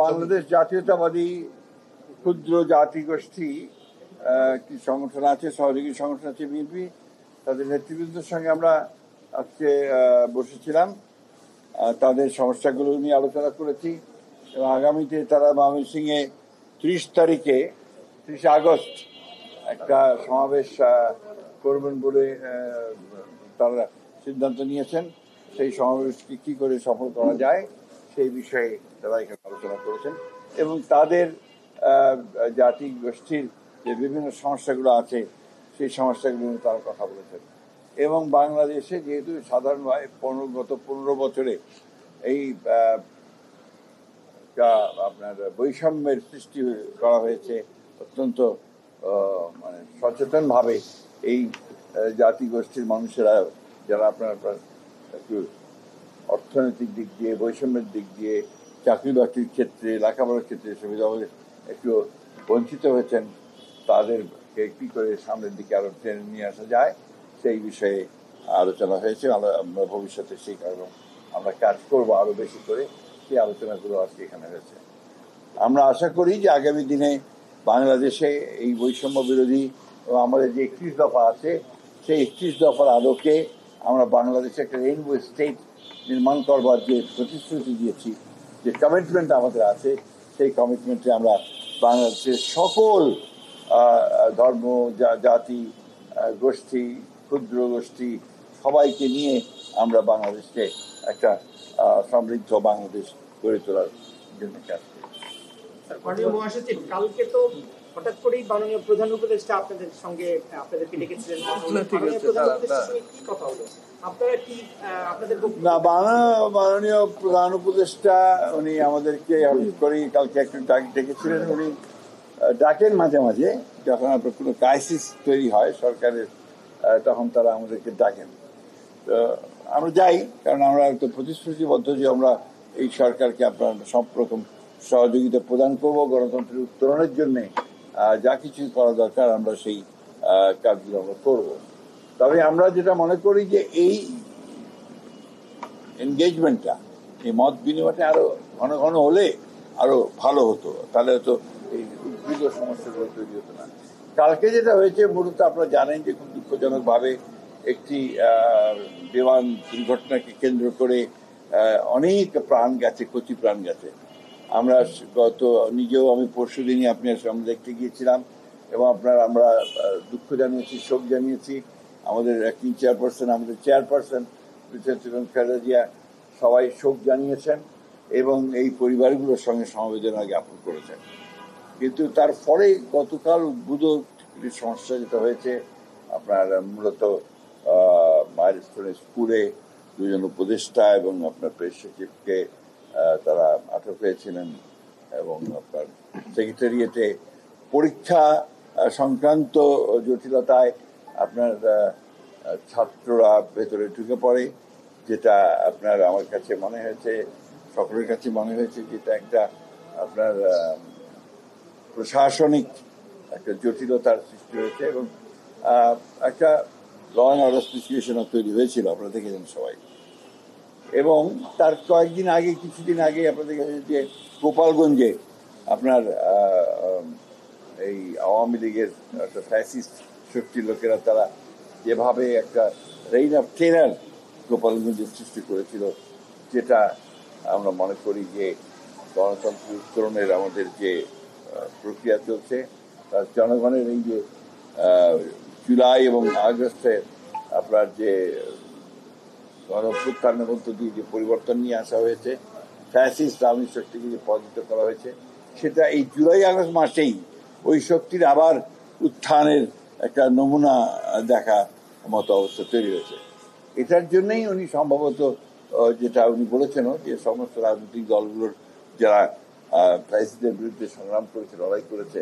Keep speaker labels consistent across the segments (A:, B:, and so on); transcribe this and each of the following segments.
A: বাংলাদেশ জাতীয়তাবাদী ক্ষুদ্র জাতিগোষ্ঠী কি সংগঠন আছে, সহযোগী সংগঠন আছে বিএনপি, তাদের নেতৃবৃন্দের সঙ্গে আমরা আজকে বসেছিলাম, তাদের সমস্যাগুলো নিয়ে আলোচনা করেছি এবং আগামীতে তারা ময়মনসিংহে 30 আগস্ট একটা সমাবেশ করবেন বলে তারা সিদ্ধান্ত নিয়েছেন। সেই সমাবেশকে কি করে সফল করা যায় সেই বিষয়ে তারা এখানে আলোচনা করেছেন এবং তাদের জাতি গোষ্ঠীর যে বিভিন্ন সমস্যাগুলো আছে সেই সমস্যাগুলো নিয়ে তারা কথা বলেছেন। এবং বাংলাদেশে যেহেতু সাধারণভাবে গত 15 বছরে এই আপনার বৈষম্যের সৃষ্টি করা হয়েছে, অত্যন্ত মানে সচেতনভাবে এই জাতিগোষ্ঠীর মানুষেরা যারা আপনার একটু অর্থনৈতিক দিক দিয়ে, বৈষম্যের দিক দিয়ে, চাকরি বাকরির ক্ষেত্রে, লেখাপড়ার ক্ষেত্রে সুবিধাভাবে একটু বঞ্চিত হয়েছেন, তাদেরকে কী করে সামনের দিকে আরও টেনে নিয়ে আসা যায় সেই বিষয়ে আলোচনা হয়েছে। আমরা ভবিষ্যতে সেই কারণে আমরা কাজ করবো আরও বেশি করে, সেই আলোচনাগুলো আজকে এখানে হয়েছে। আমরা আশা করি যে আগামী দিনে বাংলাদেশে এই বৈষম্য বিরোধী এবং আমাদের যে 31 দফা আছে সেই 31 দফার আলোকে আমরা বাংলাদেশে একটা রেইনবো স্টেট নির্মাণ করবার যে প্রতিশ্রুতি দিয়েছি, যে কমিটমেন্ট আমাদের আছে, সেই কমিটমেন্টে আমরা বাংলাদেশের সকল ধর্ম, জাতি, গোষ্ঠী, ক্ষুদ্র গোষ্ঠী সবাইকে নিয়ে আমরা বাংলাদেশকে একটা সমৃদ্ধ বাংলাদেশ গড়ে তোলার জন্য কাজ করি।
B: মাননীয় মহাসচিব, কালকে তো হঠাৎ করেই মাননীয় প্রধান উপদেষ্টা আপনাদের সঙ্গে আপনাদেরকে ডেকেছিলেন, কথা হলো আপনারা কি আপনাদের
A: না? মাননীয় প্রধান উপদেষ্টা উনি আমাদেরকে কালকে একটু ডেকেছিলেন। উনি ডাকেন মাঝে মাঝে, যখন আপনার কোনো ক্রাইসিস তৈরি হয় সরকারের, তখন তারা আমাদেরকে ডাকেন। তো আমরা যাই, কারণ আমরা তো প্রতিশ্রুতিবদ্ধ যে আমরা এই সরকারকে আপনার সব রকম সহযোগিতা প্রদান করব, গণতন্ত্রের উত্তরণের জন্য যা কিছু করা দরকার আমরা সেই কাজগুলো আমরা করব। তবে আমরা যেটা মনে করি যে এই এনগেজমেন্টটা, এই মত বিনিময়টা আরো ঘন ঘন হলে আরো ভালো হতো, তাহলে হয়তো এই উদ্ভিদ সমস্যাগুলো তৈরি হতো না। কালকে যেটা হয়েছে মূলত আপনারা জানেন যে খুব দুঃখজনকভাবে একটি বিমান দুর্ঘটনাকে কেন্দ্র করে অনেক প্রাণ গেছে, কচি প্রাণ গেছে। আমরা নিজেও আমি পরশু দিনই আপনার সামনে দেখতে গিয়েছিলাম এবং আমরা দুঃখ জানিয়েছি, শোক জানিয়েছি। আমাদের অ্যাক্টিং চেয়ারপারসন, আমাদের চেয়ারপারসন খালেদা জিয়া সবাই শোক জানিয়েছেন এবং এই পরিবারগুলোর সঙ্গে সমবেদনা জ্ঞাপন করেছেন। কিন্তু তারপরে গতকাল উদ্ভূত সমস্যা যেটা হয়েছে, আপনার মূলত মাইলস্টোন স্কুলে 2 জন উপদেষ্টা এবং আপনার প্রেস সচিবকে তারা আটক হয়েছিলেন এবং আপনার সেক্রেটারিয়েটে পরীক্ষা সংক্রান্ত জটিলতায় আপনার ছাত্ররা ভেতরে ঢুকে পড়ে, যেটা আপনার আমার কাছে মনে হয়েছে, সকলের কাছে মনে হয়েছে যেটা একটা আপনার প্রশাসনিক একটা জটিলতার সৃষ্টি হয়েছে এবং একটা ল অ্যান্ড অর্ডার সিচুয়েশন তৈরি হয়েছিল, আপনারা দেখেছেন সবাই। এবং তার কিছুদিন আগে আপনারা দেখেছেন যে গোপালগঞ্জে আপনার এই আওয়ামী লীগের একটা ফ্যাসিস্ট শক্তির লোকেরা তারা যেভাবে একটা রেইন অফ টেরার গোপালগঞ্জের সৃষ্টি করেছিল, যেটা আমরা মনে করি যে গণতন্ত্র উত্তরণের আমাদের যে প্রক্রিয়া চলছে, তার জনগণের এই যে জুলাই এবং আগস্টে আপনার যে গণঅভ্যুত্থানের মধ্য দিয়ে যে পরিবর্তন নিয়ে আসা হয়েছে, ফ্যাসিস্ট আওয়ামী শক্তিকে যে পরাজিত করা হয়েছে, সেটা এই জুলাই আগস্ট মাসেই ওই শক্তির আবার উত্থানের একটা নমুনা দেখা মতো অবস্থা তৈরি হয়েছে। এটার জন্যই উনি সম্ভবত যেটা উনি বলেছেন যে সমস্ত রাজনৈতিক দলগুলোর যারা ফ্যাসিস্টের বিরুদ্ধে সংগ্রাম করেছে, লড়াই করেছে,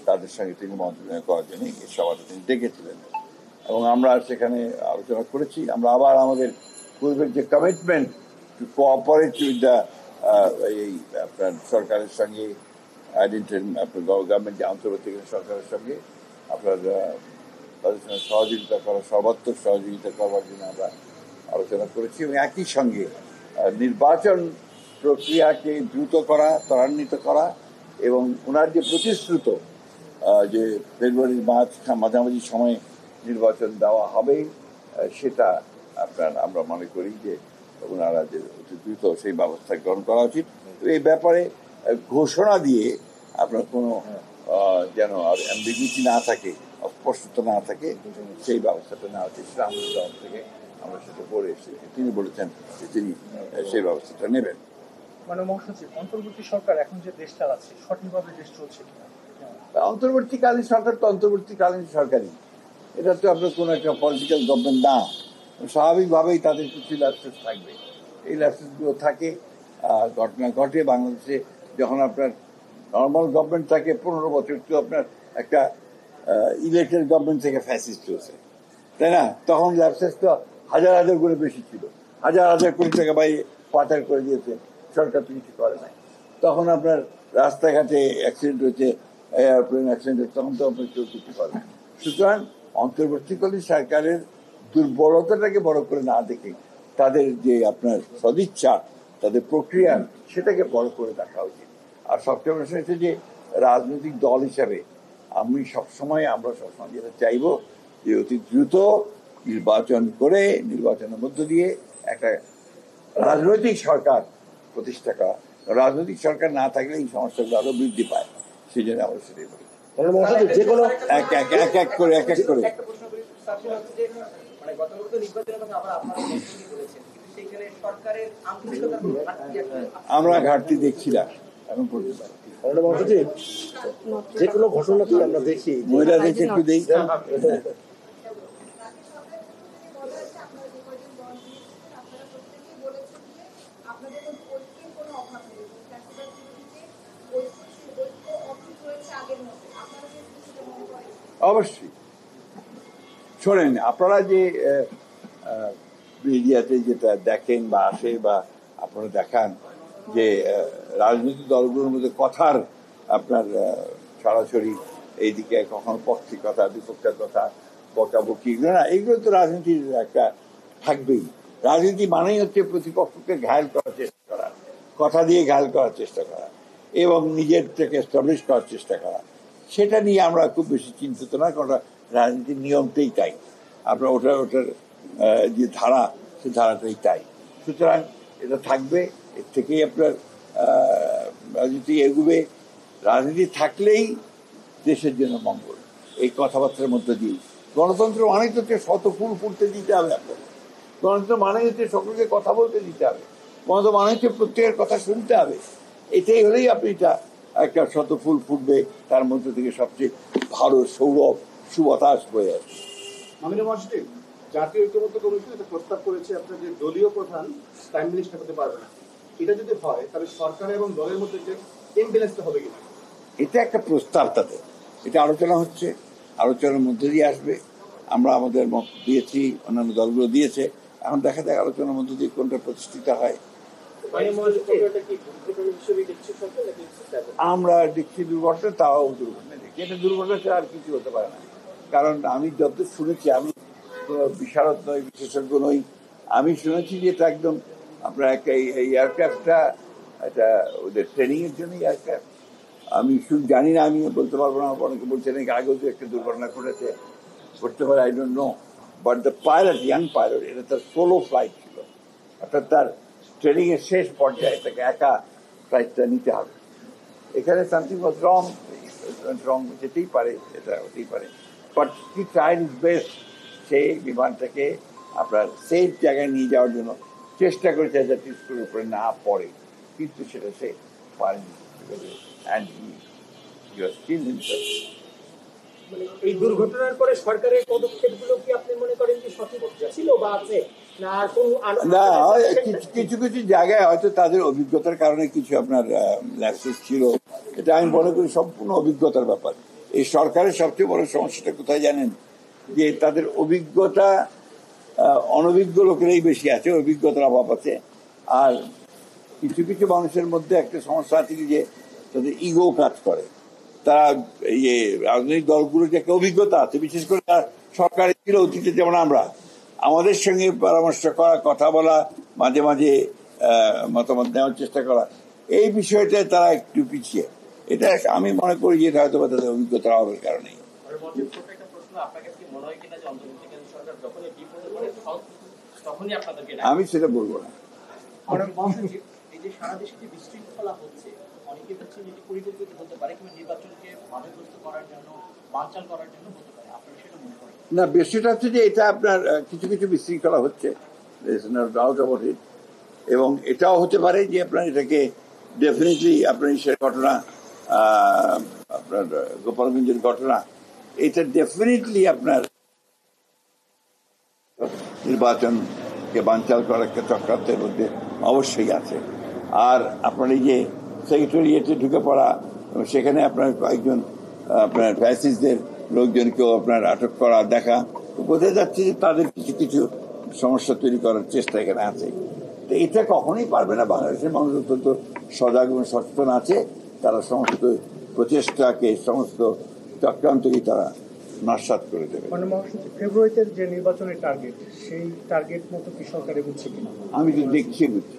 A: তাদের সঙ্গে তিনি মত বিনিময় করার জন্য এই সভাটা তিনি ডেকেছিলেন এবং আমরা সেখানে আলোচনা করেছি। আমরা আবার আমাদের পূর্বের যে commitment to cooperate with the এই আপনার সরকারের সঙ্গে আপনার গভর্নমেন্ট যে আন্তর্জাতিক সরকারের সঙ্গে আপনার তাদের সঙ্গে সহযোগিতা করা, সর্বাত্মক সহযোগিতা করবার জন্য আমরা আলোচনা করেছি এবং একই সঙ্গে নির্বাচন প্রক্রিয়াকে দ্রুত করা, ত্বরান্বিত করা এবং ওনার যে প্রতিশ্রুত যে ফেব্রুয়ারির মাঝামাঝি সময়ে নির্বাচন দেওয়া হবে, সেটা আমরা মনে করি যে ওনারা যে অতি দ্রুত সেই ব্যবস্থা গ্রহণ করা উচিত। তো এই ব্যাপারে ঘোষণা দিয়ে আপনার কোনো যেন আর অ্যাম্বিগুইটি না থাকে, অস্পষ্টতা না থাকে, সেই ব্যবস্থাটা নেওয়া উচিত। সেটা আমাদের দল থেকে আমরা সেটা করে এসেছি। তিনি বলেছেন যে তিনি সেই ব্যবস্থাটা নেবেন।
C: মানে মহাসচিব, অন্তর্বর্তী সরকার এখন যে দেশ চালাচ্ছে সঠিকভাবে দেশ চলছে কিনা?
A: অন্তর্বর্তীকালীন সরকার তো অন্তর্বর্তীকালীন সরকারই, এটা তো আপনার কোনো একটা পলিটিক্যাল গভর্নমেন্ট না। স্বাভাবিকভাবেই তাদের কিছু ল্যাপসেস থাকবে, এই ল্যাপসেসগুলো থাকে। ঘটনা ঘটে বাংলাদেশে যখন আপনার নর্মাল গভর্নমেন্ট থাকে 15 বছর, তো আপনার একটা ইলেক্টেড গভর্নমেন্ট থেকে ফ্যাসিস্ট হয়েছে, তাই না? তখন ল্যাপসেস তো হাজার হাজার করে বেশি ছিল, হাজার হাজার কোটি টাকা বাইরে পাচার করে দিয়েছে, সরকার তো কিছু করে নাই। তখন আপনার রাস্তাঘাটে অ্যাক্সিডেন্ট হয়েছে, এয়ারপ্লেন অ্যাক্সিডেন্ট হয়েছে, তখন তো আপনার কেউ কিছু করে না। সুতরাং অন্তর্বর্তীকালীন সরকারের দুর্বলতাটাকে বড় করে না দেখে তাদের যে আপনার সদিচ্ছা, তাদের প্রক্রিয়া, সেটাকে বড় করে দেখা উচিত। আর সবচেয়ে বড় হচ্ছে যে রাজনৈতিক দল হিসাবে আমরা সবসময় যেটা চাইব যে অতি দ্রুত নির্বাচন করে নির্বাচনের মধ্য দিয়ে একটা রাজনৈতিক সরকার প্রতিষ্ঠা করা। রাজনৈতিক সরকার না থাকলে এই সমস্যাগুলো আরো বৃদ্ধি পায়, সেই জন্য আমরা সেটাই বলি।
C: যে কোনো
A: এক এক করে
B: একটা প্রশ্ন করি স্যার, সেটা হচ্ছে যে মানে গতবার তো নির্বাচনের কথা আপনারা বলেছেন, কিন্তু সেইখানে সরকারের আন্তরিকতার কোনো ঘাটতি
A: আমরা ঘাটতি দেখছি না এখন পর্যন্ত।
C: মহাসচিব, যে কোনো ঘটনাতে আমরা দেখি
A: মহিলাদেরকে একটু দেই। অবশ্যই শোনেন, আপনারা যে মিডিয়াতে যেটা দেখেন বা আসে বা আপনারা দেখান যে রাজনৈতিক দলগুলোর মধ্যে কথার আপনার সরাসরি এইদিকে কখনো পক্ষের কথা, বিপক্ষের কথা, বকাবকি, না, এগুলো তো রাজনীতির একটা থাকবেই। রাজনীতি মানেই হচ্ছে প্রতিপক্ষকে ঘায়েল করার চেষ্টা করা, কথা দিয়ে ঘায়েল করার চেষ্টা করা এবং নিজের থেকে এস্টাবলিশ করার চেষ্টা করা। সেটা নিয়ে আমরা খুব বেশি চিন্তিত না, কারণ রাজনীতির নিয়মটাই তাই। আপনার ওটার যে ধারা, সে ধারাটাই তাই। সুতরাং এটা থাকবে, এর থেকেই আপনার রাজনীতি এগুবে। রাজনীতি থাকলেই দেশের জন্য মঙ্গল, এই কথাবার্তার মধ্যে দিয়ে। গণতন্ত্র মানে হচ্ছে শত ফুল ফুটতে দিতে হবে আপনাকে, গণতন্ত্র মানে হচ্ছে সকলকে কথা বলতে দিতে হবে, গণতন্ত্র মানে হচ্ছে প্রত্যেকের কথা শুনতে হবে। এটাই হলেই আপনি একটা শত ফুল ফুটবে, তার মধ্যে থেকে সবচেয়ে ভালো সৌরভ সুবাতাস বয়ে আসবে।
C: মাননীয় মহাসচিব, জাতীয় ঐক্যমত্য কমিশন এটা প্রস্তাব করেছে আপনার যে দলীয় প্রধান প্রাইম মিনিস্টার হতে পারবে না। এটা যদি হয় তাহলে সরকার এবং দলের মধ্যে যে ইমব্যালেন্সটা হবে কিনা?
A: এটা একটা প্রস্তাব, তাদের এটা আলোচনা হচ্ছে, আলোচনার মধ্যে দিয়ে আসবে। আমরা আমাদের মত দিয়েছি, অন্যান্য দলগুলো দিয়েছে, এখন দেখা যায় আলোচনার মধ্যে দিয়ে কোনটা প্রতিষ্ঠিত হয়। আমরা দেখছি দুর্ঘটনা, তাও দুর্ঘটনা দেখি, এটা দুর্ঘটনা ছাড়া আর কিছু হতে পারে না। কারণ আমি যত শুনেছি, আমি বিশারদ নই, বিশেষজ্ঞ নই, আমি শুনেছি যে এটা একদম আপনার একটা এই এয়ারক্রাফটটা এটা ওদের ট্রেনিং এর জন্য এয়ারক্রাফট। আমি শুধু জানি না, আমি বলতে পারবো না। অনেকে বলছে নাকি আগেও যে একটা দুর্ঘটনা ঘটেছে, ঘটতে পারে, I don't know. But the pilot, young pilot, এটা তার সোলো ফ্লাইট ছিল, অর্থাৎ তার ট্রেনিং এর শেষ পর্যায়ে তাকে একা ফ্লাইটটা নিতে হবে। এখানে সামথিং ওয়াজ রং, রং যেতেই পারে, এটা হতেই পারে। But he tried his best, সেই বিমানটাকে আপনার সেফ জায়গায় নিয়ে যাওয়ার জন্য চেষ্টা করেছে যাতে স্কুলের উপরে না পড়ে, কিন্তু সেটা সে পারেনি। And he was killed himself.
B: এই দুর্ঘটনার পরে সরকারের পদক্ষেপগুলো কি আপনি মনে করেন যে সঠিক ছিল বা আছে না
A: না, কিছু কিছু জায়গায় হয়তো তাদের অভিজ্ঞতার কারণে কিছু আপনার ল্যাপসেস ছিল, এটা আমি মনে করি সম্পূর্ণ অভিজ্ঞতার ব্যাপার। এই সরকারের সবচেয়ে বড় সমস্যাটা কোথায় জানেন? যে তাদের অভিজ্ঞতা অনভিজ্ঞ লোকেরাই বেশি আছে, অভিজ্ঞতার অভাব আছে। আর কিছু কিছু মানুষের মধ্যে একটা সমস্যা আছে যে তাদের ইগো কাজ করে। তারা রাজনৈতিক দলগুলোর যে একটা অভিজ্ঞতা আছে, বিশেষ করে সরকারি ছিল অতীতে, যেমন আমরা, আমাদের সঙ্গে পরামর্শ করা, কথা বলা, মাঝে মাঝে মতামত নেওয়ার চেষ্টা করা, এই বিষয়টায় তারা একটু পিছিয়ে। এটা আমি মনে করি যে এটা হয়তো তাদের অভিজ্ঞতার অভাবের কারণেই। আমি সেটা বলবো না।
B: এই যে সারা দেশে যে বিশৃঙ্খলা হচ্ছে, অনেকে হচ্ছে যে পরিকল্পিত হতে পারে কিংবা নির্বাচনকে বাধাগ্রস্ত করার জন্য, বানচাল করার জন্য হতে পারে, আপনারা সেটা মনে করেন?
A: না, বিষয়টা হচ্ছে যে এটা আপনার কিছু কিছু বিশৃঙ্খলা হচ্ছে, ডাউট অ্যাবাউট ইট। এবং এটাও হতে পারে যে আপনার এটাকে ডেফিনেটলি আপনার সে ঘটনা, আপনার গোপালগঞ্জের ঘটনা, এটা ডেফিনেটলি আপনার নির্বাচনকে বানচাল করার একটা চক্রান্তের মধ্যে অবশ্যই আছে। আর আপনার এই যে সেক্রেটারিয়েটে ঢুকে পড়া, সেখানে আপনার কয়েকজন আপনার ফ্যাসিস্টদের লোকজনকেও আপনার আটক করা দেখা, বোঝা যাচ্ছে যে তাদের কিছু কিছু সমস্যা তৈরি করার চেষ্টা এখানে আছে। তো এটা কখনোই পারবে না। বাংলাদেশের মানুষ অত্যন্ত সজাগ এবং সচেতন আছে, তারা সমস্ত প্রচেষ্টাকে, সমস্ত চক্রান্তকে তারা নস্যাৎ করে দেবে।
D: ফেব্রুয়ারিতে যে নির্বাচনের টার্গেট, সেই টার্গেট মতো কি সরকার এগোচ্ছে কিনা?
A: আমি তো দেখছি বুঝছি।